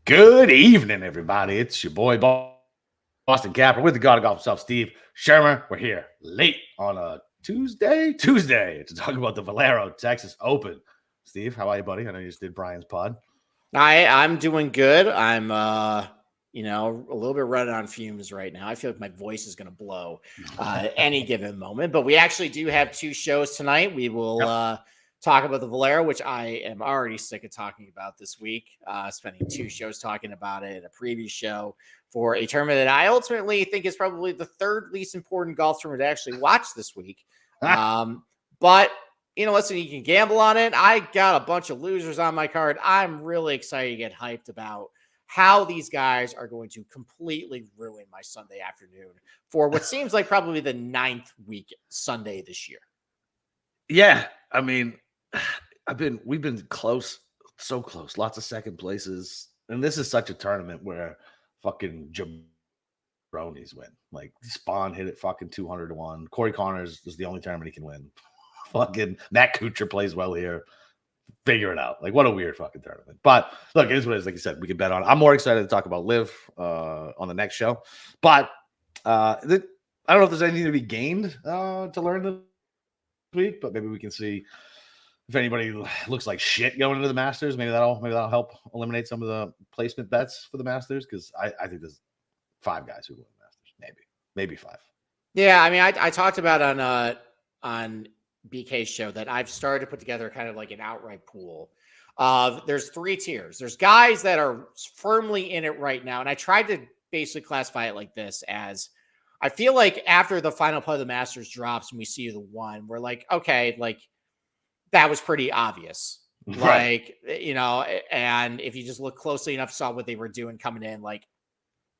Good evening, everybody. It's your boy Boston Capper with the God of Golf himself, Steve Schirmer. We're here late on a Tuesday to talk about the Valero Texas Open. Steve, how are you, buddy? I know you just did Brian's pod. I'm doing good. I'm a little bit running on fumes right now. I feel like my voice is going to blow at any given moment. But we actually do have two shows tonight. We will talk about the Valero, which I am already sick of talking about this week. Spending two shows talking about it in a previous show for a tournament that I ultimately think is probably the third least important golf tournament to actually watch this week. But listen, you can gamble on it. I got a bunch of losers on my card. I'm really excited to get hyped about how these guys are going to completely ruin my Sunday afternoon for what seems like probably the 9th week Sunday this year. Yeah, I mean, we've been close, so close, lots of second places, and this is such a tournament where fucking jabronis win. Like Spawn hit it fucking 200-1. Corey Connors is the only tournament he can win. Fucking Matt Kuchar plays well here. Figure it out. Like, what a weird fucking tournament. But look, it is what it is. Like you said, we can bet on it. I'm more excited to talk about Liv on the next show. But I don't know if there's anything to be gained to learn this week, but maybe we can see if anybody looks like shit going into the Masters. Maybe that'll help eliminate some of the placement bets for the Masters, because I think there's 5 guys who win the Masters. Maybe 5. Yeah, I mean, I talked about on BK's show that I've started to put together kind of like an outright pool of there's 3 tiers. There's guys that are firmly in it right now. And I tried to basically classify it like this: as I feel like after the final play of the Masters drops and we see the one, we're like, okay, like that was pretty obvious. Right. Like, and if you just look closely enough, saw what they were doing coming in, like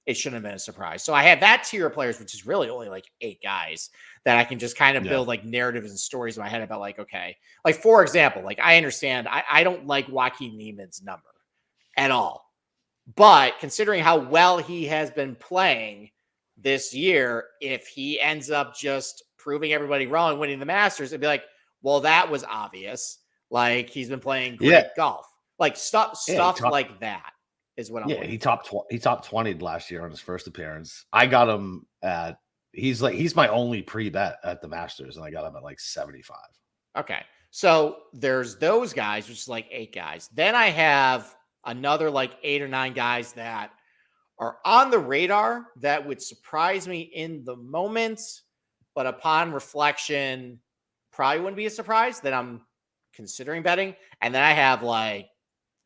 it shouldn't have been a surprise. So I have that tier of players, which is really only like 8 guys that I can just kind of build like narratives and stories in my head about, like, okay, like for example, like I understand I don't like Joaquin Neiman's number at all, but considering how well he has been playing this year, if he ends up just proving everybody wrong and winning the Masters, it'd be like, well, that was obvious. Like he's been playing great golf, like stuff like that. Is what I'm he topped 20 last year on his first appearance. I got him at he's my only pre-bet at the Masters, and I got him at like 75. Okay. So there's those guys, which is like 8 guys. Then I have another like 8 or 9 guys that are on the radar that would surprise me in the moment, but upon reflection, probably wouldn't be a surprise that I'm considering betting. And then I have like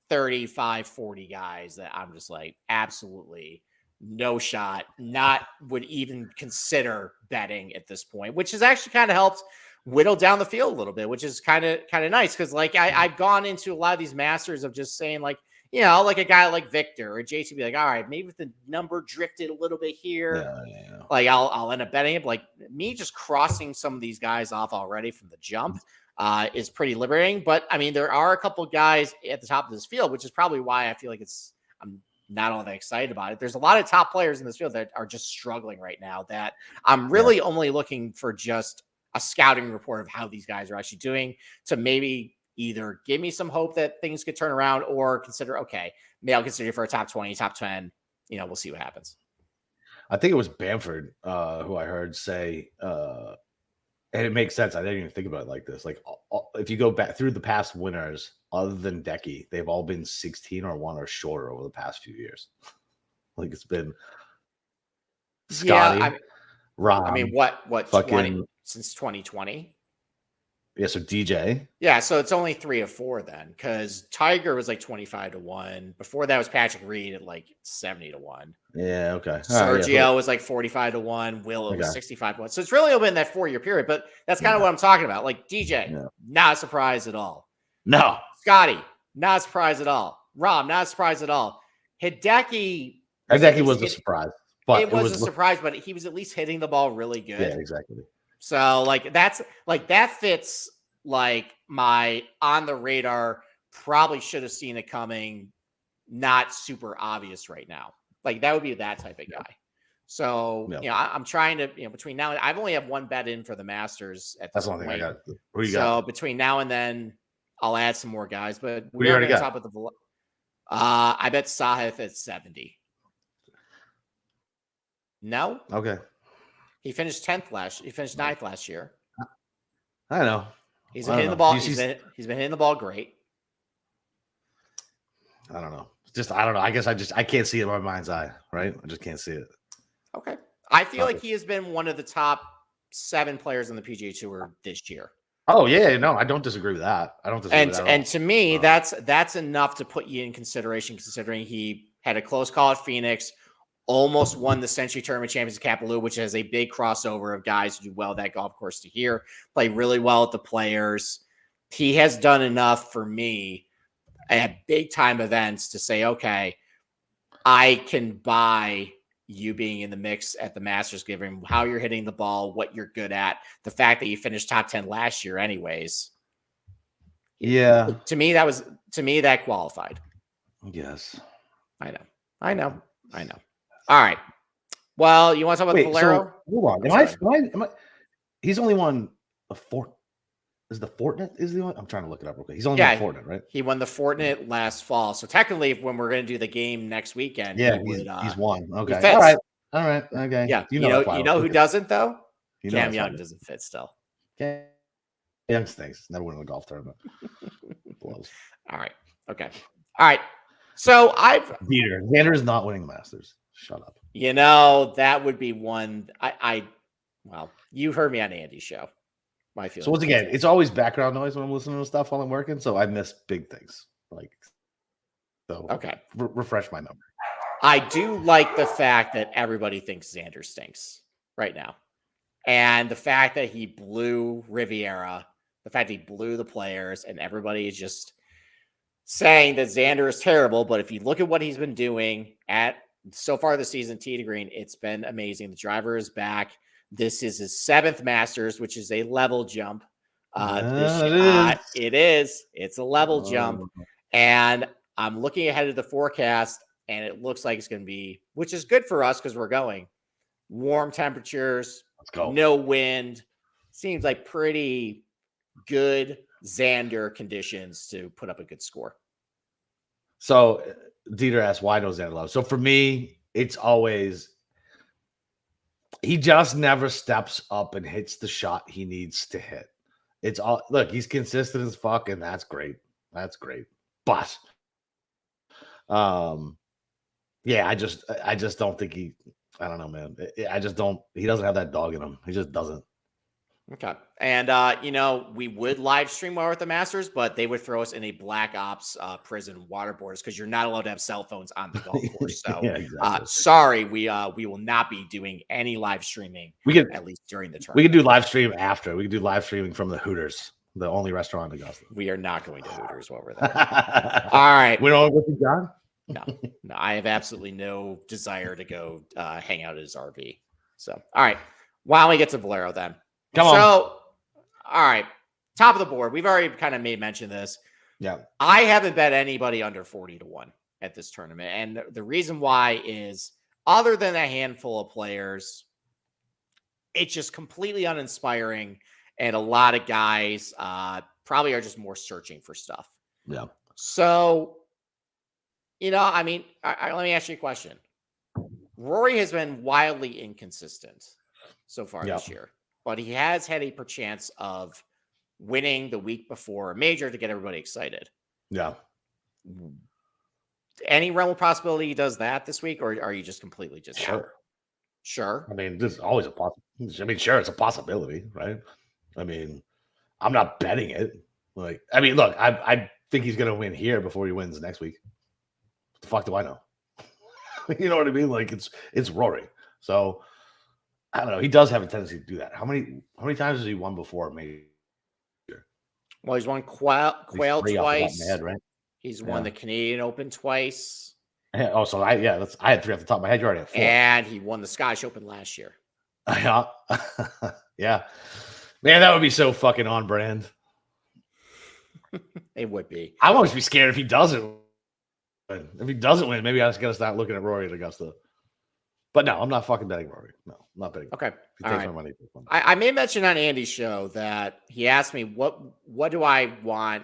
35, 40 guys that I'm just like, absolutely no shot, not would even consider betting at this point, which has actually kind of helped whittle down the field a little bit, which is kind of nice. Cause like I've gone into a lot of these Masters of just saying like, like a guy like Victor or JT be like, all right, maybe if the number drifted a little bit here, like I'll end up betting it. But like me just crossing some of these guys off already from the jump is pretty liberating. But I mean, there are a couple of guys at the top of this field, which is probably why I feel like I'm not all that excited about it. There's a lot of top players in this field that are just struggling right now that I'm really only looking for just a scouting report of how these guys are actually doing to maybe either give me some hope that things could turn around or consider, okay, maybe I'll consider for a top 20, top 10, we'll see what happens. I think it was Bamford who I heard say, and it makes sense. I didn't even think about it like this. Like, if you go back through the past winners, other than Decky, they've all been 16 or 1 or shorter over the past few years. Like, it's been Scotty, Ron. I mean, what fucking 20 since 2020? Yeah, so DJ. Yeah, so it's only 3 of 4 then, because Tiger was like 25-1. Before that was Patrick Reed at like 70-1. Yeah, okay. Sergio was like 45-1. Will was 65-1. So it's really only been that 4-year period, but that's kind of what I'm talking about. Like DJ, not a surprise at all. No. Scotty, not a surprise at all. Rom, not a surprise at all. Hideki was a surprise. But it was a surprise, but he was at least hitting the ball really good. Yeah, exactly. So like that fits like my on the radar, probably should have seen it coming, not super obvious right now. Like that would be that type of guy. So, I'm trying to, between now and I've only have 1 bet in for the Masters at this point. That's one thing I got. Who you got? So between now and then I'll add some more guys, but we already got top of the I bet Sahith at 70. No, Okay. he finished 10th He finished 9th last year. I know. He's I been hitting don't the know. ball. He's been hitting the ball great. I don't know. Just I don't know. I guess I can't see it in my mind's eye, right? I just can't see it. Okay. I feel like he has been one of the top 7 players on the PGA Tour this year. Oh yeah, no, I don't disagree with that. I don't disagree with that at all. And to me, that's enough to put you in consideration, considering he had a close call at Phoenix, almost won the Century Tournament Champions at Kapalua, which has a big crossover of guys who do well at that golf course to here, play really well at the Players. He has done enough for me at big time events to say, okay, I can buy you being in the mix at the Masters, given how you're hitting the ball, what you're good at, the fact that you finished top 10 last year anyways. Yeah. To me, that qualified. Yes. I know. All right. Well, you want to talk about the Valero? So, hold on. Am I he's only won a fort. Is the Fortnite is the only? I'm trying to look it up real quick. He's only won Fortnite, right? He won the Fortnite last fall. So technically, when we're going to do the game next weekend, he's won. Okay. All right. Okay. Yeah. You know who doesn't though? Cam Young doesn't fit still. Cam Young stinks. Never win a golf tournament. Blows. All right. Okay. All right. So Xander is not winning the Masters. Shut up. That would be one. Well, you heard me on Andy's show. My feeling. So once again, it's always background noise when I'm listening to stuff while I'm working, so I miss big things. Okay. Refresh my memory. I do like the fact that everybody thinks Xander stinks right now, and the fact that he blew Riviera, the fact that he blew the Players, and everybody is just saying that Xander is terrible. But if you look at what he's been doing so far this season, tee to green, it's been amazing. The driver is back. This is his 7th Masters, which is a level jump. It is. It's a level jump. And I'm looking ahead of the forecast, and it looks like it's going to be, which is good for us because we're going warm temperatures. Let's go. No wind. Seems like pretty good Xander conditions to put up a good score. So Dieter asked, why no Xander Love? So for me, it's always he just never steps up and hits the shot he needs to hit. It's all look, he's consistent as fuck, and that's great. That's great. But yeah, I just don't think I don't know, man. He doesn't have that dog in him. He just doesn't. Okay. And, we would live stream while we're at the Masters, but they would throw us in a black ops prison waterboarders because you're not allowed to have cell phones on the golf course. So, yeah, exactly. Sorry, we will not be doing any live streaming. At least during the tournament. We can do live stream after. We can do live streaming from the Hooters, the only restaurant in Augusta. We are not going to Hooters while we're there. All right. We're all with you, John? No, I have absolutely no desire to go hang out at his RV. So, all right. Why don't we get to Valero then? Come on. So, all right. Top of the board. We've already kind of made mention of this. Yeah. I haven't bet anybody under 40-1 at this tournament. And the reason why is, other than a handful of players, it's just completely uninspiring. And a lot of guys probably are just more searching for stuff. Yeah. So, let me ask you a question. Rory has been wildly inconsistent so far this year, but he has had a chance of winning the week before a major to get everybody excited. Yeah. Any realm of possibility he does that this week, or are you just completely just sure? I mean, there's always a possibility. I mean, sure, it's a possibility, right? I mean, I'm not betting it. Look, I think he's gonna win here before he wins next week. What the fuck do I know? You know what I mean? Like it's Rory. So I don't know. He does have a tendency to do that. How many times has he won before? Maybe. Well, he's won Quail twice. Head, right? He's won the Canadian Open twice. Oh, so I had 3 off the top of my head. You're already at 4. And he won the Scottish Open last year. Yeah. Yeah. Man, that would be so fucking on brand. It would be. I would always be scared if he doesn't win. If he doesn't win, maybe I just got to start looking at Rory at Augusta. But no, I'm not fucking betting Rory. No, I'm not betting. Okay. He takes my money. I made mention on Andy's show that he asked me what do I want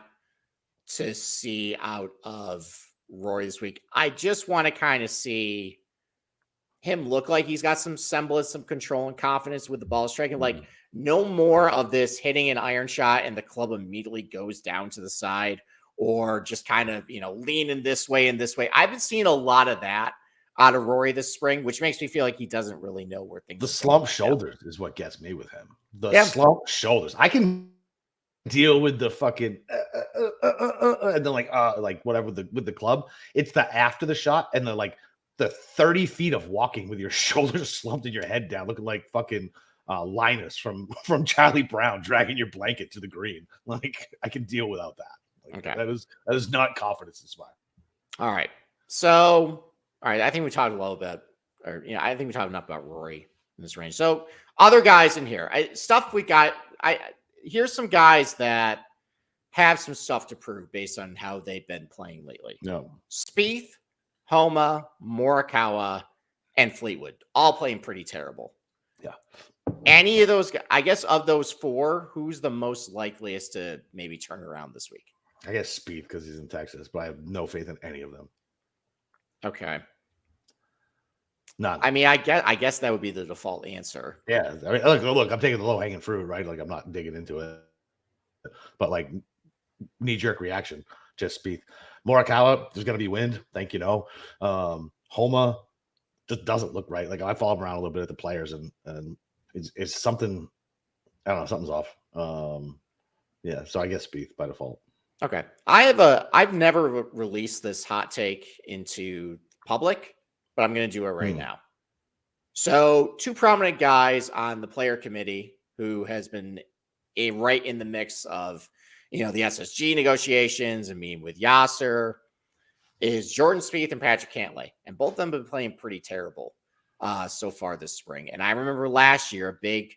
to see out of Rory this week. I just want to kind of see him look like he's got some semblance, some control and confidence with the ball striking. Like no more of this hitting an iron shot and the club immediately goes down to the side or just kind of, leaning this way and this way. I've been seeing a lot of that out of Rory this spring, which makes me feel like he doesn't really know where things The are slump going shoulders is what gets me with him. The slump shoulders. I can deal with the fucking and then like whatever with the club. It's the after the shot and the 30 feet of walking with your shoulders slumped and your head down, looking like fucking Linus from Charlie Brown dragging your blanket to the green. Like I can deal without that. Like, Okay. That is not confidence inspiring. All right. So, all right. I think we talked a little bit, I think we talked enough about Rory in this range. So, other guys in here, stuff we got. Here's some guys that have some stuff to prove based on how they've been playing lately. No, Spieth, Homa, Morikawa, and Fleetwood all playing pretty terrible. Yeah. Any of those, I guess, of those four, who's the most likeliest to maybe turn around this week? I guess Spieth because he's in Texas, but I have no faith in any of them. Okay. None. I mean, I guess that would be the default answer. Yeah. I mean, look, I'm taking the low hanging fruit, right? Like I'm not digging into it, but like knee jerk reaction, just Spieth. Morikawa, there's gonna be wind. Thank you. No. Homa just doesn't look right. Like I follow him around a little bit at the players, and it's something. I don't know. Something's off. Yeah. So I guess Spieth by default. Okay. I've never released this hot take into public, but I'm going to do it right now. So 2 prominent guys on the player committee who has been right in the mix of, the SSG negotiations and meeting with Yasser is Jordan Spieth and Patrick Cantlay. And both of them have been playing pretty terrible so far this spring. And I remember last year, a big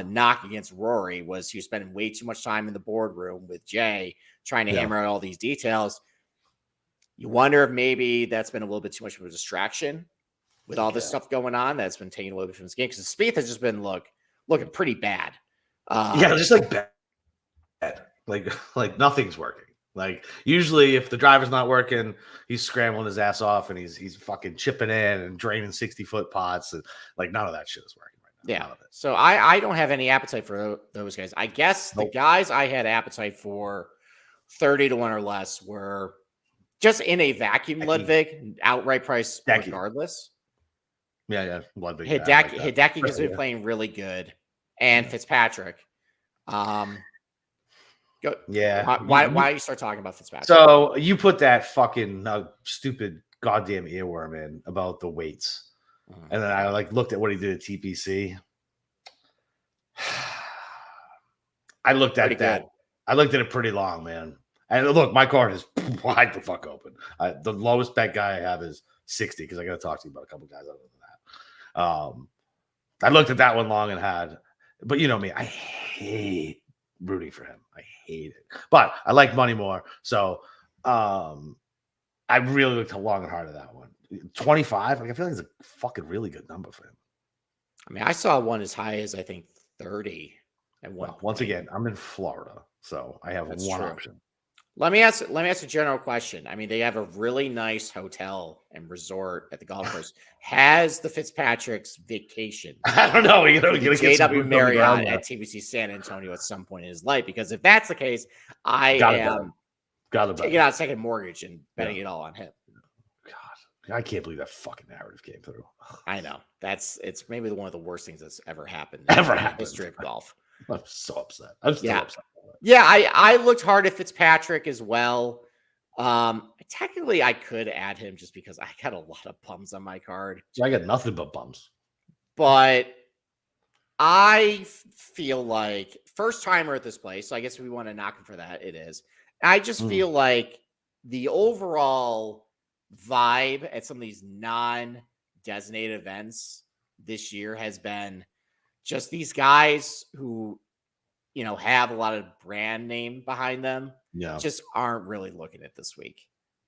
knock against Rory was he was spending way too much time in the boardroom with Jay trying to hammer out all these details. You wonder if maybe that's been a little bit too much of a distraction with all this stuff going on that's been taking a little bit from this game because Spieth has just been looking pretty bad. Just like bad. Like nothing's working. Like usually if the driver's not working, he's scrambling his ass off and he's fucking chipping in and draining 60-foot pots and like none of that shit is working right now. Yeah. None of it. So I don't have any appetite for those guys. I guess the guys I had appetite for 30 to 1 or less were just in a vacuum, Ludwig, outright price regardless. Yeah. Ludwig. Hideki has been playing really good. And Fitzpatrick. Yeah. Why don't you start talking about Fitzpatrick? So you put that fucking stupid goddamn earworm in about the weights. And then I looked at what he did at TPC. I looked at that. I looked at it pretty long, man. And look, my card is wide the fuck open. The lowest bet guy I have is 60 because I got to talk to you about a couple guys other than that. I looked at that one long and had, but you know me, I hate rooting for him. I hate it. But I like money more. So I really looked long and hard at that one. 25, I feel like it's a fucking really good number for him. I mean, I saw one as high as I think 30 at one point. Once again, I'm in Florida, so I have one option. Let me ask a general question. I mean, they have a really nice hotel and resort at the golf course. Has the Fitzpatrick's vacation? I don't know. You're gonna get JW Marriott at TBC San Antonio at some point in his life. Because if that's the case, I am taking out a second mortgage and betting it all on him. God, I can't believe that fucking narrative came through. I know. It's maybe one of the worst things that's ever happened in the history of golf. I'm so upset. I'm still upset. Yeah, I looked hard at Fitzpatrick as well. Technically, I could add him just because I got a lot of bums on my card. I got nothing but bums. But I feel like first timer at this place. So I guess we want to knock him for that. It is. I just feel like the overall vibe at some of these non-designated events this year has been just these guys who, have a lot of brand name behind them. Yeah. Just aren't really looking at this week.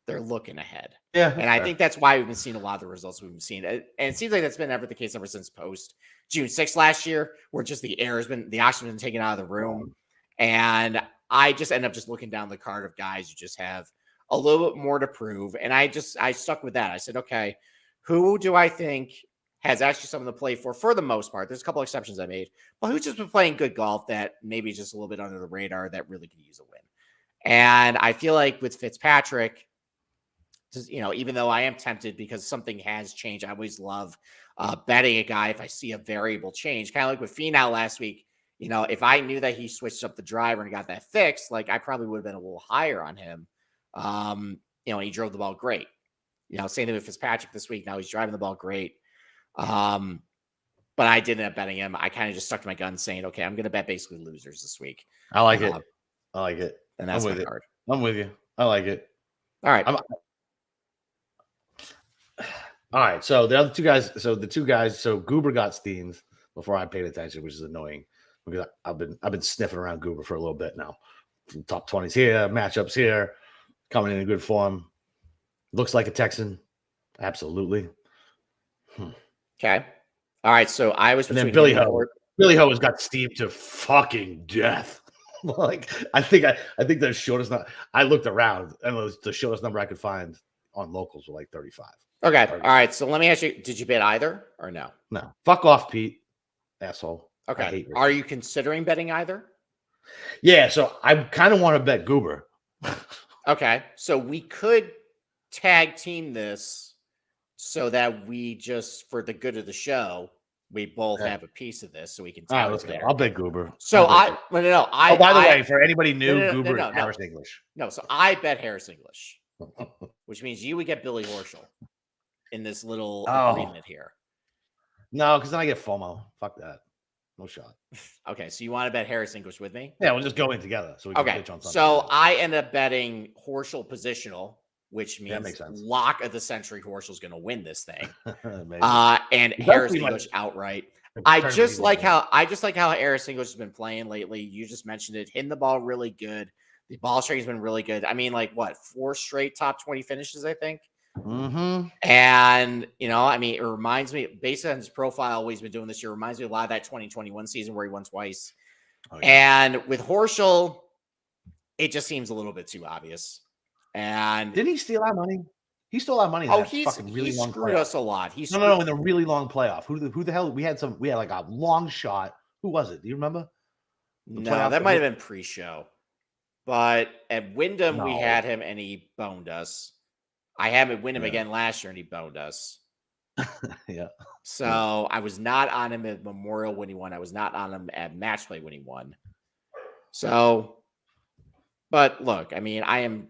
They're looking ahead. Yeah. And I think that's why we've been seeing a lot of the results we've been seeing. And it seems like that's been the case ever since post June 6th last year, where just the oxygen has been taken out of the room. And I just end up just looking down the card of guys who just have a little bit more to prove. And I stuck with that. I said, okay, who do I think has actually something to play for the most part? There's a couple exceptions I made, but who's just been playing good golf that maybe just a little bit under the radar that really could use a win. And I feel like with Fitzpatrick, even though I am tempted because something has changed, I always love betting a guy if I see a variable change, kind of like with Finau last week. If I knew that he switched up the driver and got that fixed, like I probably would have been a little higher on him. And he drove the ball great. Same thing with Fitzpatrick this week. Now he's driving the ball great. But I didn't end up betting him. I kind of just stuck to my gun saying, okay, I'm going to bet basically losers this week. I like it. I like it. And that's my card. I'm with you. I like it. All right. All right. So the two guys, so Goober got steamed before I paid attention, which is annoying because I've been sniffing around Goober for a little bit now. Top 20s here, matchups here, coming in good form. Looks like a Texan. Absolutely. Okay. All right. So I was between Billy Ho. Billy Ho has got steamed to fucking death. Like I think the shortest number I looked around and it was the shortest number I could find on locals were like 35. Okay. 35. All right. So let me ask you, did you bet either or no? No. Fuck off, Pete. Asshole. Okay. Are you considering betting either? Yeah. So I kind of want to bet Goober. Okay. So we could tag team this so that we just, for the good of the show, we both have a piece of this so we can tell. All right, let's go. I'll bet Goober. So by the way, for anybody new, Goober is Harris English. No, so I bet Harris English, which means you would get Billy Horschel in this little agreement here. No, because then I get FOMO. Fuck that. No shot. Okay, so you want to bet Harris English with me? Yeah, we'll just go in together. So we can pitch on something. So I end up betting Horschel positional, which means lock of the century Horschel's going to win this thing. And Harris English outright. I just like how Harris English has been playing lately. You just mentioned it, hitting the ball really good. The ball striking has been really good. I mean, 4 straight top 20 finishes, I think. Mm-hmm. And it reminds me, based on his profile, what he's been doing this year, reminds me a lot of that 2021 season where he won twice. Oh, yeah. And with Horschel, it just seems a little bit too obvious. And didn't he steal our money? He stole our money. He screwed us a lot. No, in the really long playoff. Who the hell? We had like a long shot. Who was it? Do you remember? No, that might have been pre-show. But at Wyndham, we had him and he boned us. I had him at Wyndham again last year and he boned us. Yeah. So I was not on him at Memorial when he won. I was not on him at Match Play when he won. So, but look, I am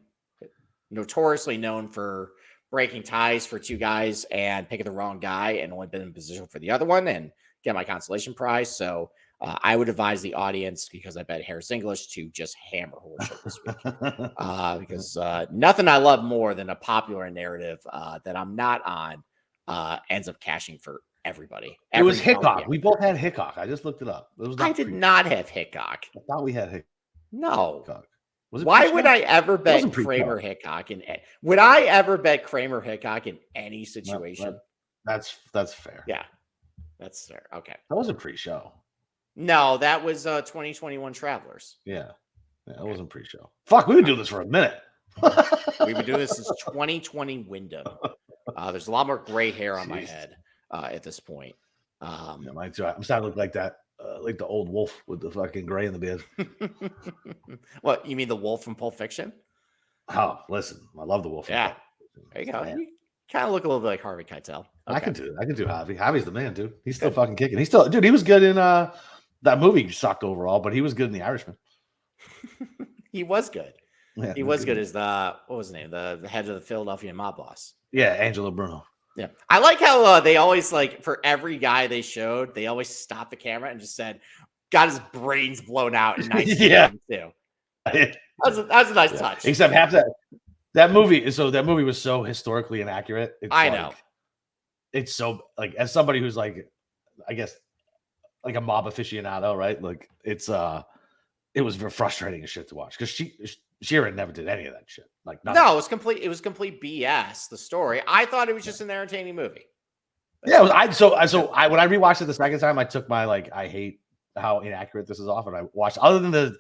notoriously known for breaking ties for two guys and picking the wrong guy and only been in position for the other one and get my consolation prize. So I would advise the audience, because I bet Harris English, to just hammer Horschel this week. Because nothing I love more than a popular narrative that I'm not on ends up cashing for everybody. It was Hickok. We both had Hickok. I just looked it up. I did not have Hickok. I thought we had Hickok. No. Why would I ever bet Kramer Hickok would I ever bet Kramer Hickok in any situation? That's fair. Yeah. That's fair. Okay. That wasn't pre-show. No, that was 2021 Travelers. Yeah. That wasn't pre-show. Fuck, we would do this for a minute. We would do this since 2020 Wyndham. There's a lot more gray hair on my head at this point. Mine too. I'm starting to look like that. Like the old wolf with the fucking gray in the beard. What, you mean the wolf from Pulp Fiction? Oh, listen, I love the wolf. Yeah, there you go. You kind of look a little bit like Harvey Keitel. Okay. I can do Harvey. Harvey's the man, dude. He's still fucking kicking. He was good in that movie. Sucked overall, but he was good in The Irishman. He was good. Yeah, he was good as what was his name? The head of the Philadelphia mob boss. Yeah, Angelo Bruno. Yeah, I like how they always, for every guy they showed, they always stopped the camera and just said, "Got his brains blown out in 1992." Yeah, that was a nice touch. Except half that movie. So that movie was so historically inaccurate. I know. It's so as somebody who's I guess a mob aficionado, right? It was very frustrating as shit to watch because Sheeran never did any of that shit. No, it was complete. It was complete BS. The story. I thought it was just an entertaining movie. Yeah, when I rewatched it the second time, I took my I hate how inaccurate this is off, and I watched other than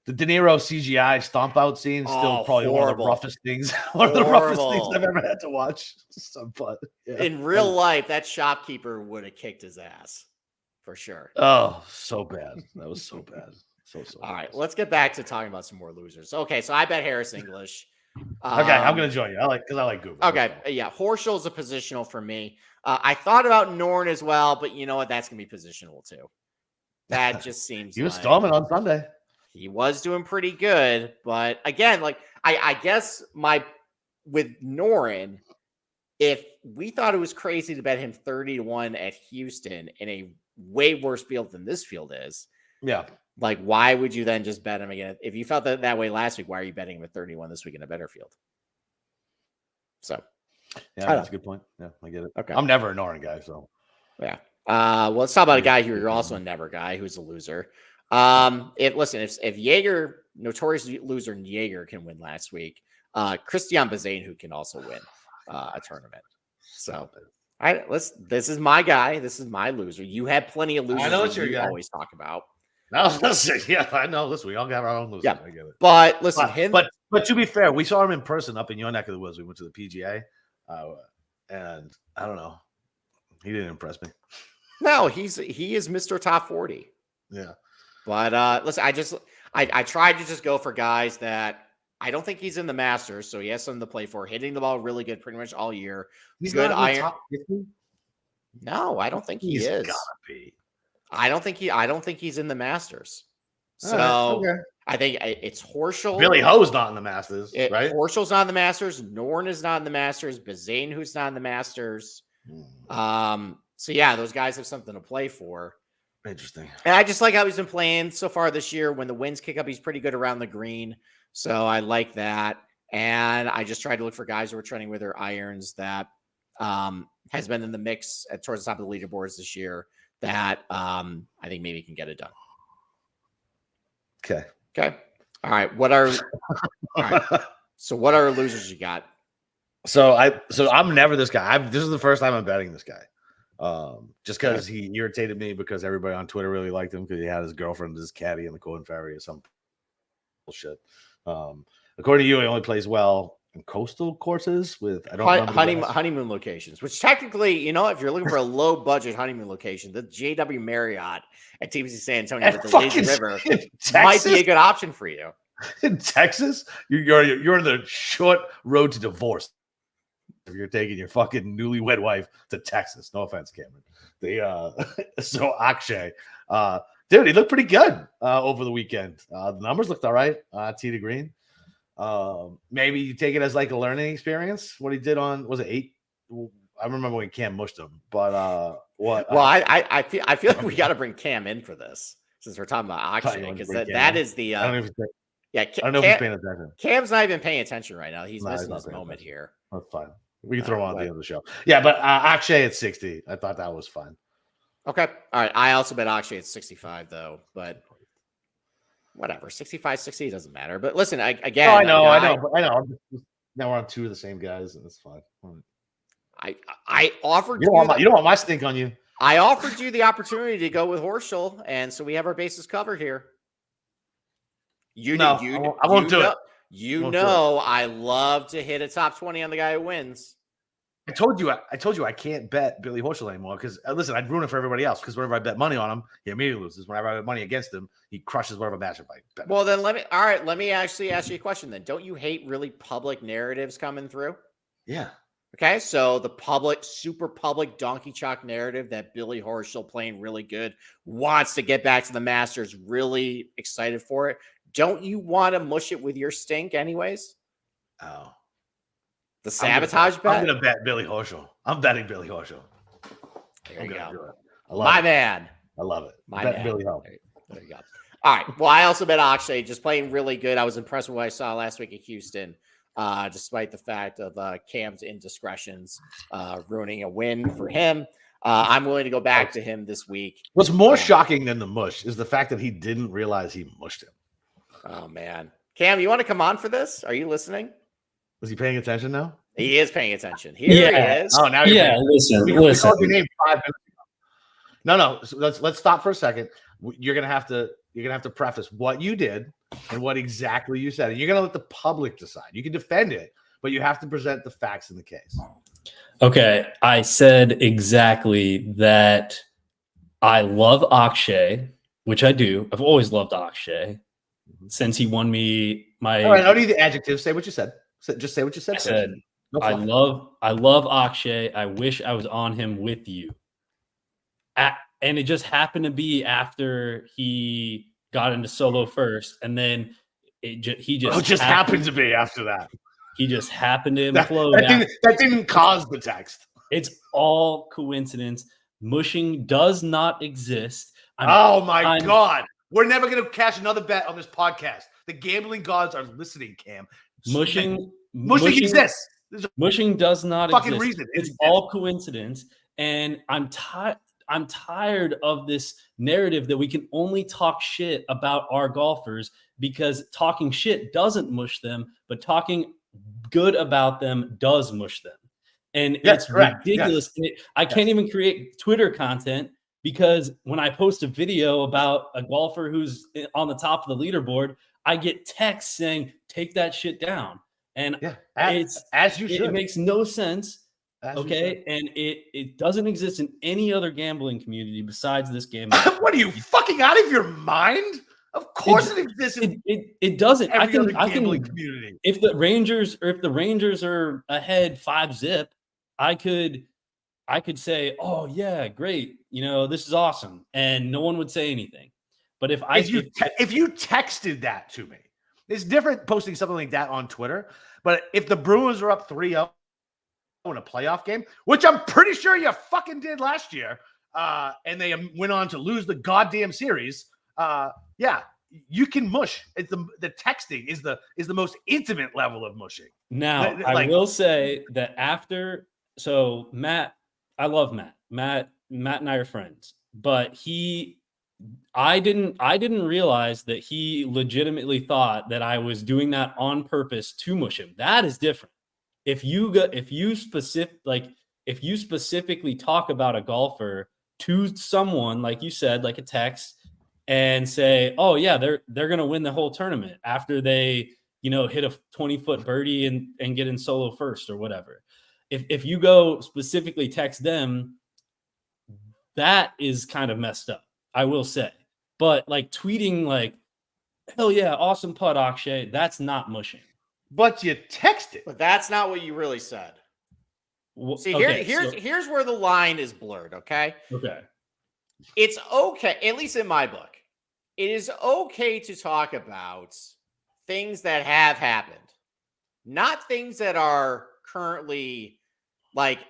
The De Niro CGI stomp out scene still probably one of the roughest things. One of the roughest things I've ever had to watch. In real life, that shopkeeper would have kicked his ass for sure. Oh, so bad. That was so bad. So All right, let's get back to talking about some more losers. Okay, so I bet Harris English. Okay, I'm gonna join you. I like Google. Okay, yeah, Horschel's a positional for me. I thought about Norn as well, but you know what? That's gonna be positional too. That just seems. He was storming on Sunday. He was doing pretty good, but again, like I guess with Norin, if we thought it was crazy to bet him 30-1 at Houston in a way worse field than this field is, yeah. Like, why would you then just bet him again? If you felt that way last week, why are you betting him at 31 this week in a better field? So, yeah, that's a good point. Yeah, I get it. Okay, I'm never a Norin guy, so yeah. Well, let's talk about a guy who you're also a never guy who's a loser. If Jaeger, notorious loser Jaeger, can win last week, Christian Bazane, who can also win a tournament. So this is my guy. This is my loser. You have plenty of losers. I know what you always talk about. No, listen, yeah, I know. Listen, we all got our own losers. Yeah, I get it. But listen, but to be fair, we saw him in person up in your neck of the woods. We went to the PGA, and I don't know, he didn't impress me. No, he is Mr. Top 40. Yeah. But listen, I tried to just go for guys that I don't think he's in the Masters, so he has something to play for. Hitting the ball really good pretty much all year. He's good not in the top 50? No, I don't think he is. Gotta be. I don't think he's in the Masters. So okay. I think it's Horschel. Billy Ho's not in the Masters, right? Horschel's not in the Masters. Norn is not in the Masters. Bazane, who's not in the Masters. So yeah, those guys have something to play for. Interesting. And I just like how he's been playing so far this year. When the winds kick up, he's pretty good around the green. So I like that. And I just tried to look for guys who are trending with their irons that has been in the mix towards the top of the leaderboards this year that I think maybe can get it done. Okay. All right. So what are losers you got? So I'm never this guy. This is the first time I'm betting this guy. Just because he irritated me because everybody on Twitter really liked him because he had his girlfriend as his caddy in the Corn Ferry or some bullshit. According to you, he only plays well in coastal courses with honeymoon locations, which technically, you know, if you're looking for a low budget honeymoon location, the JW Marriott at TPC San Antonio with the lazy river might be a good option for you. In Texas, you're in the short road to divorce. If you're taking your fucking newlywed wife to Texas, no offense, Cameron. So Akshay, dude, he looked pretty good over the weekend. The numbers looked all right. Tee to green. Maybe you take it as like a learning experience. What he did on was it 8? I remember when Cam mushed him, but what? Well, I feel like we got to bring Cam in for this since we're talking about Akshay because that is the. I don't know if he's paying attention. Cam's not even paying attention right now. He's missing this moment here. That's fine. We can throw him on at the end of the show. Yeah, but Akshay at 60. I thought that was fun. Okay. All right. I also bet Akshay at 65, though. But whatever. 65, 60 doesn't matter. But listen, I know. Now we're on two of the same guys, and it's fine. I offered you don't want my stink on you. I offered you the opportunity to go with Horschel, and so we have our bases covered here. I won't do it. I love to hit a top 20 on the guy who wins. I told you I can't bet Billy Horschel anymore because listen, I'd ruin it for everybody else because whenever I bet money on him, he immediately loses. Whenever I bet money against him, he crushes whatever matchup I bet. Well, then let me actually ask you a question then. Don't you hate really public narratives coming through? Yeah. Okay, so the super public donkey chalk narrative that Billy Horschel playing really good, wants to get back to the Masters, really excited for it. Don't you want to mush it with your stink anyways? Oh. The sabotage bet? I'm going to bet Billy Horschel. I'm betting Billy Horschel. There you go. My man. I love it. Billy Horschel. There you go. All right. Well, I also bet Akshay just playing really good. I was impressed with what I saw last week at Houston, despite the fact of Cam's indiscretions ruining a win for him. I'm willing to go back to him this week. What's more shocking than the mush is the fact that he didn't realize he mushed him. Oh, man. Cam, you want to come on for this? Are you listening? Is he paying attention now? He is paying attention. Here he is. Oh, now you're listen. We called your name 5 minutes ago. No. So let's stop for a second. You're gonna have to preface what you did and what exactly you said. And you're going to let the public decide. You can defend it, but you have to present the facts in the case. Okay, I said exactly that. I love Akshay, which I do. I've always loved Akshay since he won me my. All right, I don't need the adjectives. Say what you said. Just say what you said. I said, No I fluff. love Akshay. I wish I was on him with you. And it just happened to be after he got into solo first, and then he just happened to be after that. He just happened to implode. That didn't cause the text. It's all coincidence. Mushing does not exist. Oh my God. We're never going to cash another bet on this podcast. The gambling gods are listening, Cam. Mushing exists. Mushing does not fucking exist. Reason. It's all coincidence. And I'm tired of this narrative that we can only talk shit about our golfers because talking shit doesn't mush them, but talking good about them does mush them. And it's ridiculous. Yes. I can't even create Twitter content because when I post a video about a golfer who's on the top of the leaderboard, I get texts saying, take that shit down. And it makes no sense. Okay. And it doesn't exist in any other gambling community besides this gambling. What are you fucking out of your mind? Of course it exists. It doesn't. I can community. If the Rangers are ahead 5-0, I could say, oh yeah, great. This is awesome. And no one would say anything. But if you texted that to me, it's different posting something like that on Twitter. But if the Bruins are up 3-0 in a playoff game, which I'm pretty sure you fucking did last year, and they went on to lose the goddamn series, you can mush. It's the texting is the most intimate level of mushing. Now, I will say that so Matt, I love Matt. Matt and I are friends, but I didn't realize that he legitimately thought that I was doing that on purpose to mush him. That is different. If you specifically talk about a golfer to someone, like you said, like a text, and say, oh yeah, they're gonna win the whole tournament after they hit a 20-foot birdie and get in solo first or whatever. If you go specifically text them, that is kind of messed up, I will say. But like tweeting like, hell yeah, awesome putt, Akshay, that's not mushing. But you texted. But that's not what you really said. See, here's where the line is blurred, okay? Okay. It's okay, at least in my book. It is okay to talk about things that have happened, not things that are currently like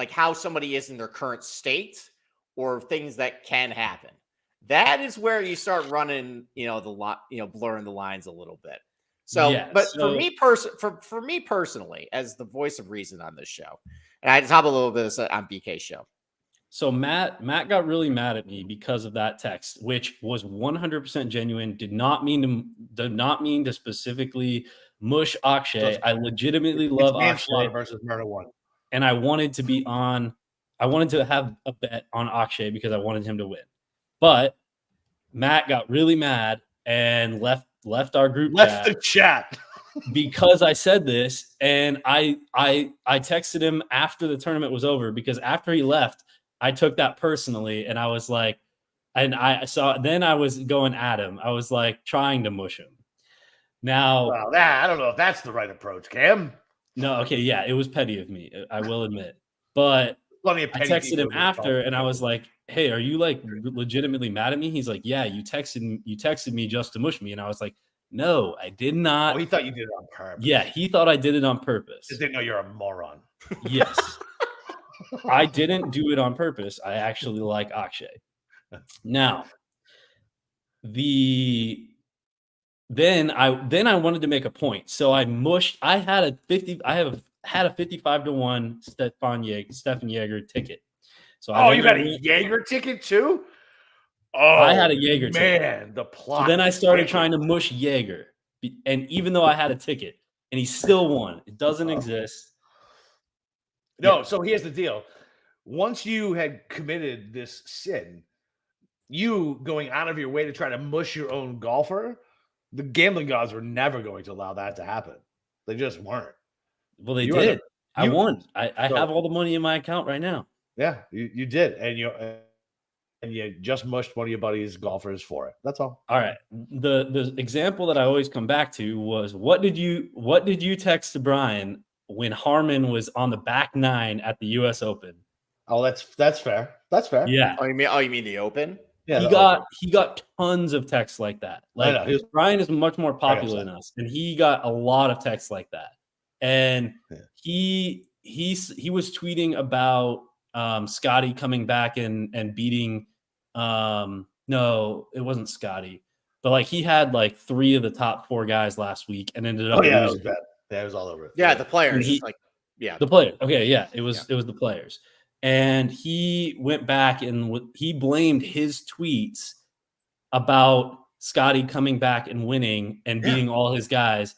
how somebody is in their current state or things that can happen. That is where you start running, blurring the lines a little bit. For me personally, as the voice of reason on this show, and I talk a little bit on BK's show. So Matt got really mad at me because of that text, which was 100% genuine. Did not mean to specifically mush Akshay. I legitimately love Akshay versus Murder One, and I wanted to have a bet on Akshay because I wanted him to win. But Matt got really mad and left our group the chat because I said this, and I texted him after the tournament was over because after he left, I took that personally, and I was like, then I was going at him. I was like trying to mush him. Now, I don't know if that's the right approach, Cam. No, okay, yeah, it was petty of me, I will admit. But I texted him after, and I was like, "Hey, are you like legitimately mad at me?" He's like, "Yeah, you texted me just to mush me," and I was like, "No, I did not." Oh, he thought you did it on purpose. Yeah, he thought I did it on purpose. Just didn't know you're a moron. Yes. I didn't do it on purpose. I actually like Akshay. Now, then I wanted to make a point. So I mushed. I had a 55-1 Stefan Jaeger ticket. So you got a Jaeger ticket too? Oh, I had a Jaeger ticket. Man, the plot. So then I started trying to mush Jaeger, and even though I had a ticket, and he still won. It doesn't exist. No, so here's the deal. Once you had committed this sin, you going out of your way to try to mush your own golfer The gambling gods were never going to allow that to happen. They just weren't. Well, they You did. I you- won. I So- have all the money in my account right now. Yeah, you did, and you just mushed one of your buddies' golfers for it. That's all. All right. The example that I always come back to was what did you text to Brian when Harmon was on the back nine at the U.S. Open? Oh, that's fair. That's fair. Yeah. Oh, you mean the Open? Yeah, He got tons of texts like that. Like I know. Brian is much more popular than us, and he got a lot of texts like that. And he was tweeting about Scotty coming back and beating no, it wasn't Scotty, but like he had like 3 of the top 4 guys last week and ended up it was losing. bad. Yeah, it was all over it. Yeah, the players. The players. Okay, yeah, it was the players. And he went back and he blamed his tweets about Scotty coming back and winning and beating all his guys.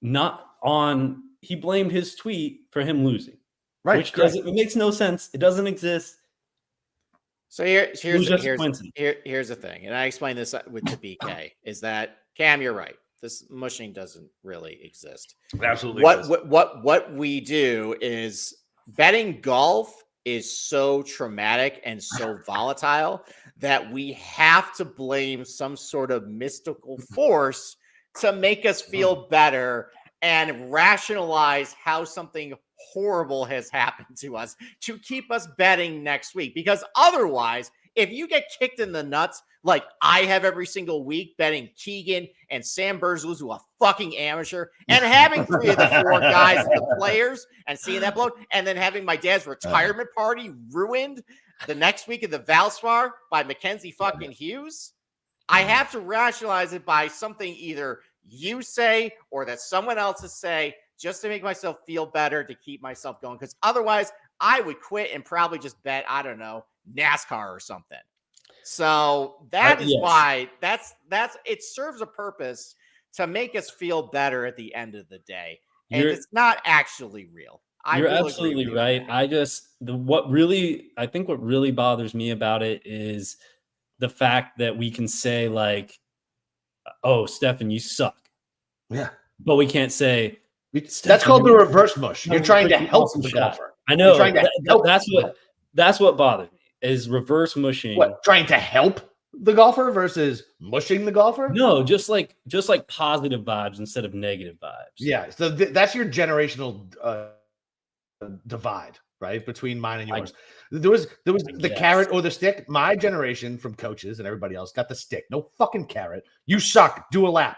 He blamed his tweet for him losing. Right. Which it makes no sense. It doesn't exist. So here's the thing, and I explained this with the BK, is that Cam, you're right. This mushing doesn't really exist. Absolutely. What we do is betting golf is so traumatic and so volatile that we have to blame some sort of mystical force to make us feel better and rationalize how something horrible has happened to us to keep us betting next week. Because otherwise, if you get kicked in the nuts like I have every single week betting Keegan and Sam Burrs lose to a fucking amateur and having 3 of the 4 guys the players and seeing that blow, and then having my dad's retirement party ruined the next week of the Valspar by Mackenzie fucking Hughes, I have to rationalize it by something either you say or that someone else is say, just to make myself feel better, to keep myself going. Because otherwise, I would quit and probably just bet, I don't know, NASCAR or something. So that is why that's it serves a purpose to make us feel better at the end of the day. And it's not actually real. You're absolutely right. What really bothers me about it is the fact that we can say like, oh, Stefan, you suck. Yeah. But we can't say that's called the reverse mush. You're trying to help the golfer. I know. That's what bothers me is reverse mushing. What, trying to help the golfer versus mushing the golfer? No, just like positive vibes instead of negative vibes. Yeah. So that's your generational divide, right? Between mine and yours. There was the carrot or the stick. My generation from coaches and everybody else got the stick. No fucking carrot. You suck. Do a lap.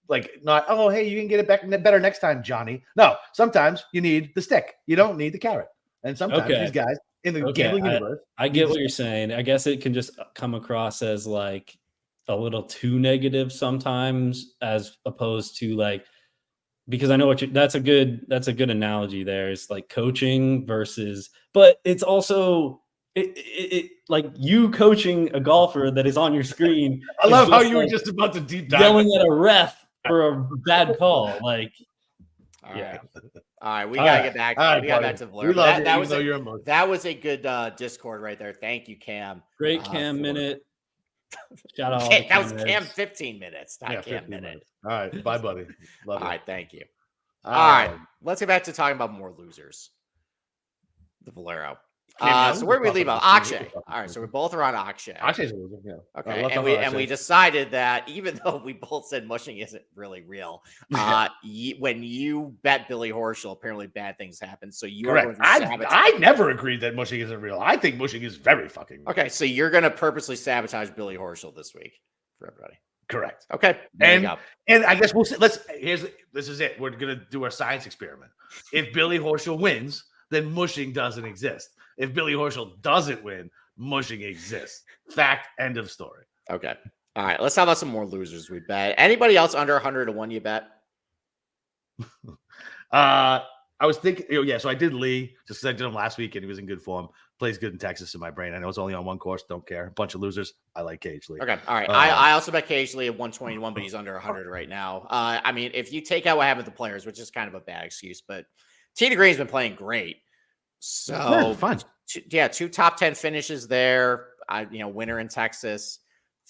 Like not, oh, hey, you can get it back better next time, Johnny. No, sometimes you need the stick. You don't need the carrot. And sometimes these guys in the gambling universe. I get what you're saying. I guess it can just come across as like a little too negative sometimes, as opposed to like, because I know that's a good analogy there. It's like coaching versus, but it's also it like you coaching a golfer that is on your screen. I love how you were just about to deep dive yelling at a ref for a bad call. Like, all right, we gotta get back. We got back to Valero. That was a good Discord right there. Thank you, Cam. Great Cam minute. Shout out. That was Cam 15 minutes, not Cam minute. All right, bye, buddy. Love All right, thank you. All right, let's get back to talking about more losers. The Valero. So where do we leave off? Akshay. All right, so we both are on Akshay. Akshay's a loser, yeah. Okay, and we decided that even though we both said mushing isn't really real, when you bet Billy Horschel, apparently bad things happen. So you are going to I never agreed that mushing isn't real. I think mushing is very fucking real. Okay, so you're going to purposely sabotage Billy Horschel this week for everybody. Correct. Okay, and I guess we'll see. This is it. We're going to do our science experiment. If Billy Horschel wins, then mushing doesn't exist. If Billy Horschel doesn't win, mushing exists. Fact, end of story. Okay. All right. Let's talk about some more losers we bet. Anybody else under 100 to 1 you bet? I was thinking, so I did Lee just because I did him last week and he was in good form. Plays good in Texas in my brain. I know it's only on one course. Don't care. A bunch of losers. I like Cage Lee. Okay. All right. I also bet Cage Lee at 121, but he's under 100 right now. I mean, if you take out what happened with the players, which is kind of a bad excuse, but Tina Green's been playing great. So fun. 2 top 10 finishes there. Winner in Texas,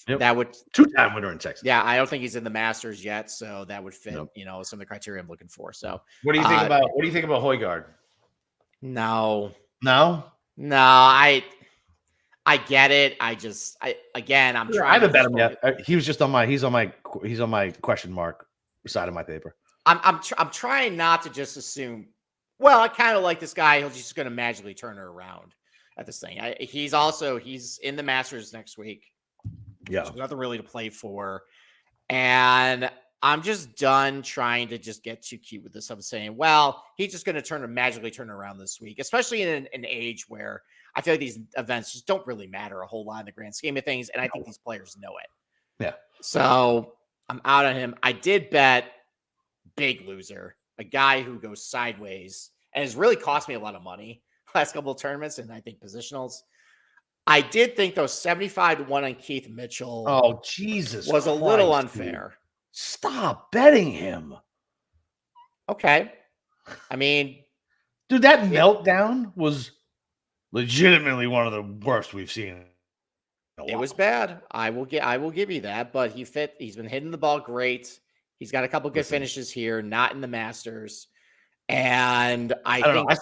Yep. that would 2-time winner in Texas. Yeah, I don't think he's in the Masters yet, so that would fit, Nope. some of the criteria I'm looking for. So, What do you think about Højgaard? No, No, I get it. I'm I trying. haven't bet him yet. He was just on my. He's on my question mark side of my paper. I'm trying not to just assume. Well, I kind of like this guy. He's just going to magically turn it around at this thing. He's in the Masters next week. Yeah, So nothing really to play for, and I'm just done trying to just get too cute with this. I'm saying, well, he's just going to magically turn around this week, especially in an age where I feel like these events just don't really matter a whole lot in the grand scheme of things, and I think these players know it. Yeah. So I'm out on him. I did bet big loser, a guy who goes sideways and has really cost me a lot of money last couple of tournaments, and I think positionals. I did think though 75-1 on Keith Mitchell. Oh, Jesus, was a Christ, little unfair. Dude. Stop betting him. Okay. I mean, dude, that meltdown was legitimately one of the worst we've seen. It was bad. I will give you that, but he's been hitting the ball great. He's got a couple good finishes here, not in the Masters. And I don't think know. I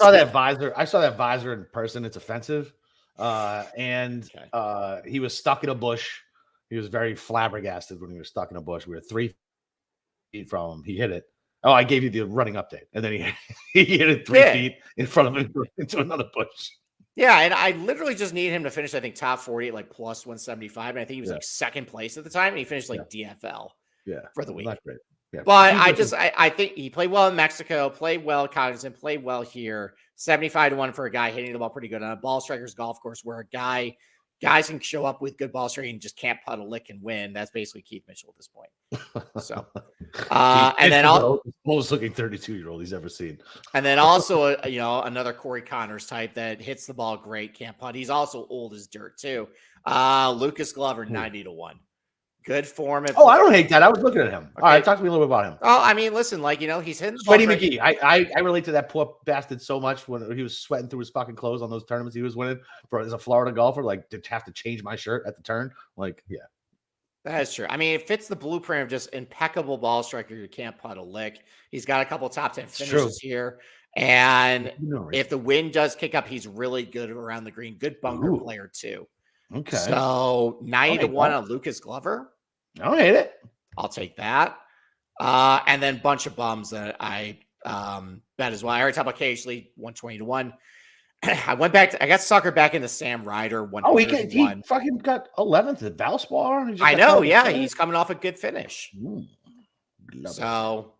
saw that visor in person. It's offensive. He was stuck in a bush. He was very flabbergasted when he was stuck in a bush. We were 3 feet from him. He hit it. Oh, I gave you the running update. And then he hit it 3 feet in front of him into another bush. Yeah, and I literally just need him to finish, I think, top 40 at like plus 175. And I think he was like second place at the time. And he finished like DFL for the week. Not great. Yeah. But I think he played well in Mexico, played well Cognizant, played well here. 75-1 for a guy hitting the ball pretty good on a ball strikers golf course where guys can show up with good ball striking and just can't putt a lick and win. That's basically Keith Mitchell at this point. So, and then most looking 32-year-old he's ever seen. And then also, another Corey Connors type that hits the ball great, can't putt. He's also old as dirt too. Lucas Glover, 90-1. Good form. Oh, I don't hate that. I was looking at him. Okay. All right, talk to me a little bit about him. Oh, I mean, listen, he's hitting Sweaty McGee. I relate to that poor bastard so much when he was sweating through his fucking clothes on those tournaments he was winning as a Florida golfer. Like, to have to change my shirt at the turn. Like, yeah. That is true. I mean, it fits the blueprint of just impeccable ball striker. You can't putt a lick. He's got a couple top 10 finishes here. And if the wind does kick up, he's really good around the green. Good bunker player, too. Okay. So 90-1 on Lucas Glover. I don't hate it. I'll take that. And then bunch of bums that I bet as well. I already talked about occasionally 120-1. I got suckered back into Sam Ryder. He fucking got 11th at Valspar. I know, yeah. He's coming off a good finish. So, all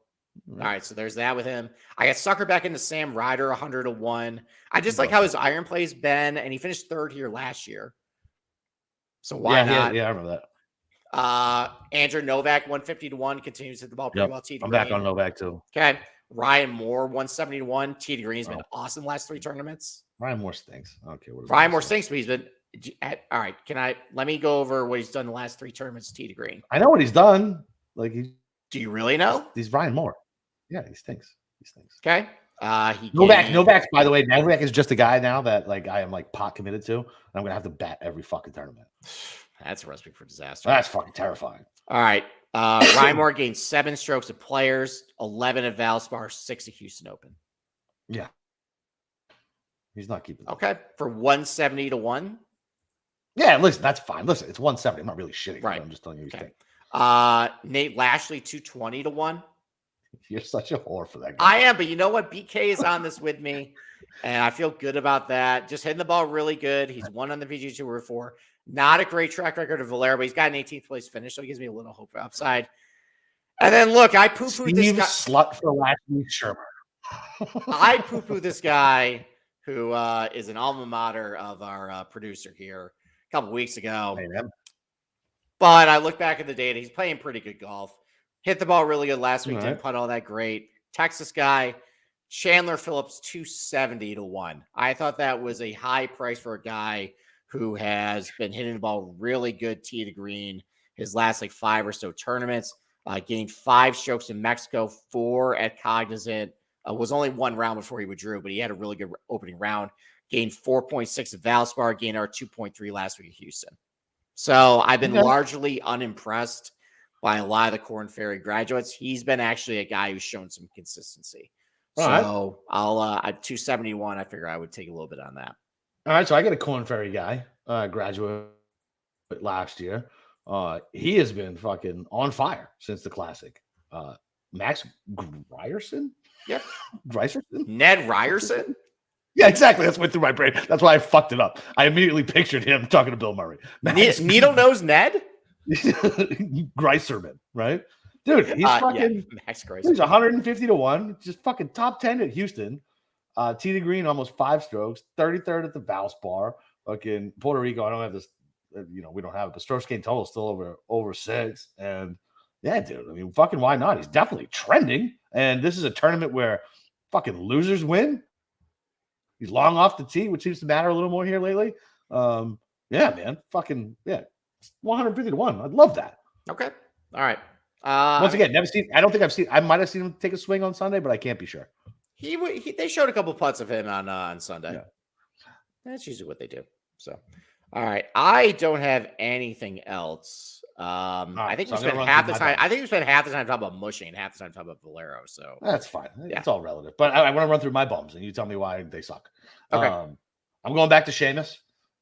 right. So there's that with him. I got suckered back into Sam Ryder, 100-1. I just like how his iron play's been, and he finished third here last year. So why not? Yeah, I remember that. Andrew Novak, 150-1, continues to hit the ball pretty well. I'm back on Novak too. Okay. Ryan Moore, 170-1. Tee to Green's been awesome last 3 tournaments. Ryan Moore stinks. Okay. Ryan Moore stinks, but he's been all right. Let me go over what he's done the last 3 tournaments, Tee to Green. I know what he's done. Do you really know? He's Ryan Moore. Yeah, he stinks. Okay. Novak, by the way, Novak is just a guy now that I am pot committed to. And I'm gonna have to bat every fucking tournament. That's a recipe for disaster. That's fucking terrifying. All right. Ryan Moore gained 7 strokes at Players, 11 at Valspar, 6 at Houston Open. Yeah. He's not keeping. Okay. For 170-1. Yeah, listen, that's fine. Listen, it's 170. I'm not really shitting. Right. I'm just telling you. Okay. Nate Lashley, 220-1. You're such a whore for that guy. I am, but you know what? BK is on this with me, and I feel good about that. Just hitting the ball really good. He's won on the VG Tour before. Not a great track record of Valero, but he's got an 18th place finish, so it gives me a little hope for upside. And then look, I poo-pooed this guy. Slut for last week, Schirmer. I poo-pooed this guy who is an alma mater of our producer here a couple weeks ago. Amen. But I look back at the data. He's playing pretty good golf. Hit the ball really good last week. Didn't putt all that great. Texas guy, Chandler Phillips, 270-1. I thought that was a high price for a guy who has been hitting the ball really good tee to green his last 5 or so tournaments. Gained 5 strokes in Mexico, 4 at Cognizant. Was only 1 round before he withdrew, but he had a really good opening round. Gained 4.6 at Valspar. Gained our 2.3 last week at Houston. So I've been Okay. largely unimpressed by a lot of the Corn Ferry graduates. He's been actually a guy who's shown some consistency. All right. So I'll at 271, I figure I would take a little bit on that. All right, so I get a Corn Ferry guy, graduate last year. He has been fucking on fire since the Classic. Max Grierson? Yep. Grierson? Ned Ryerson? Yeah, exactly. That's what went through my brain. That's why I fucked it up. I immediately pictured him talking to Bill Murray. Needle Nose Ned? Greiserman, right? Dude, he's fucking Max he's Grierson. 150 to 1. Just fucking top 10 at Houston. Tee to green, almost 5 strokes, 33rd at the Valspar. Fucking Puerto Rico. I don't have this, we don't have it, but strokes gained total is still over 6. And yeah, dude, I mean, fucking why not? He's definitely trending. And this is a tournament where fucking losers win. He's long off the tee, which seems to matter a little more here lately. Yeah, man. Fucking, yeah. 150 to 1. I'd love that. Okay. All right. Once again, never seen. I don't think I've seen. I might have seen him take a swing on Sunday, but I can't be sure. They showed a couple putts of him on Sunday. Yeah. That's usually what they do. So, all right. I don't have anything else. I think we spent half the time. I think we spent half the time talking about mushing and half the time talking about Valero. So That's fine. Yeah. It's all relative. But I want to run through my bums, and you tell me why they suck. Okay. I'm going back to Seamus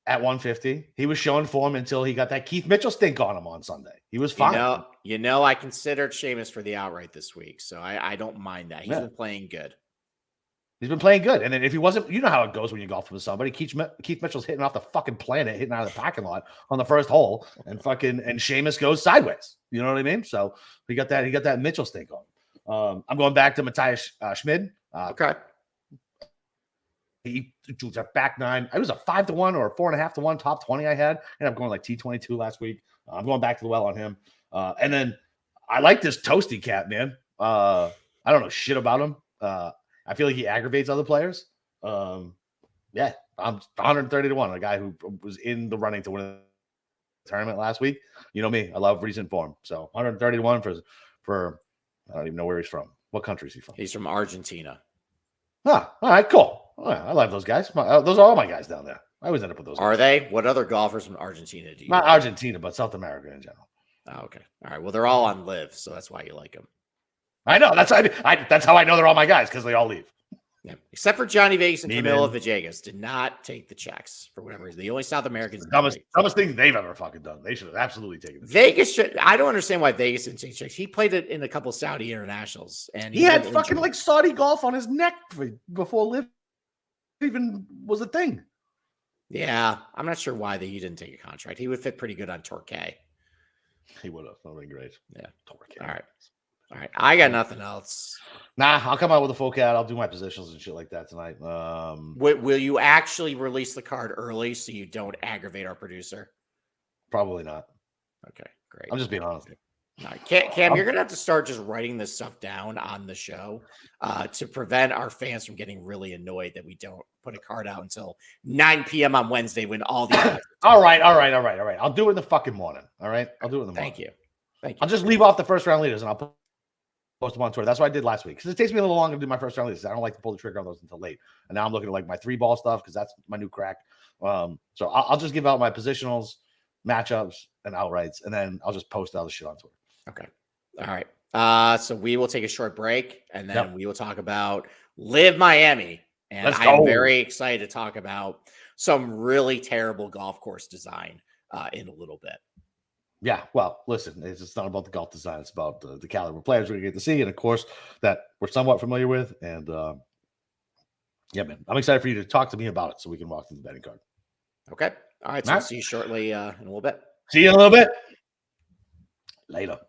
at 150. He was showing form until he got that Keith Mitchell stink on him on Sunday. He was fine. I considered Seamus for the outright this week, so I don't mind that. He's been playing good. He's been playing good. And then if he wasn't, you know how it goes when you golf with somebody. Keith Mitchell's hitting off the fucking planet, hitting out of the parking lot on the first hole, and Seamus goes sideways. You know what I mean? So he got that Mitchell stink on him. I'm going back to Matthias Schmid. Okay. He was a back 9. It was a 5 to 1 or a 4.5 to 1 top 20 I had. And I'm going like T22 last week. I'm going back to the well on him. And then I like this Toasty cat, man. I don't know shit about him. I feel like he aggravates other players. Yeah, I'm 130 to 1. A guy who was in the running to win the tournament last week. You know me. I love recent form. So 130 to 1 for I don't even know where he's from. What country is he from? He's from Argentina. All right, cool. All right, I love those guys. Those are all my guys down there. I always end up with those. Are they? What other golfers from Argentina do you Not like? Argentina, but South America in general. Oh, okay. All right. Well, they're all on live, so that's why you like them. I know. That's how I know they're all my guys, because they all leave. Yeah. Except for Johnny Vegas and Me, Camilo man. Villegas did not take the checks for whatever reason. The only South Americans. Dumbest thing they've ever fucking done. They should have absolutely taken it. Vegas should. I don't understand why Vegas didn't take checks. He played it in a couple Saudi internationals, and He had fucking like Saudi golf on his neck before live even was a thing. Yeah, I'm not sure why he didn't take a contract. He would fit pretty good on Torquay. He would have. That would have been great. Yeah. Torquay. All right. I got nothing else. Nah, I'll come out with a full cat. I'll do my positions and shit like that tonight. Will you actually release the card early so you don't aggravate our producer? Probably not. Okay, great. I'm just being honest. All right, Cam, you're gonna have to start just writing this stuff down on the show to prevent our fans from getting really annoyed that we don't put a card out until 9 p.m. on Wednesday when all the All right. I'll do it in the fucking morning. All right, I'll do it in the morning. Thank you. I'll just leave off the first round leaders and I'll post them on Twitter. That's what I did last week, because it takes me a little longer to do my first round leaders. I don't like to pull the trigger on those until late. And now I'm looking at like my 3-ball stuff, because that's my new crack. So I'll just give out my positionals, matchups, and outrights, and then I'll just post all the shit on Twitter. Okay. All right. So we will take a short break, and then we will talk about Live Miami. And I'm very excited to talk about some really terrible golf course design in a little bit. Yeah, well, listen, it's not about the golf design. It's about the caliber of players we're going to get to see, and of course, that we're somewhat familiar with. And yeah, man, I'm excited for you to talk to me about it so we can walk through the betting card. Okay. All right. So I'll see you shortly in a little bit. See you in a little bit. Later.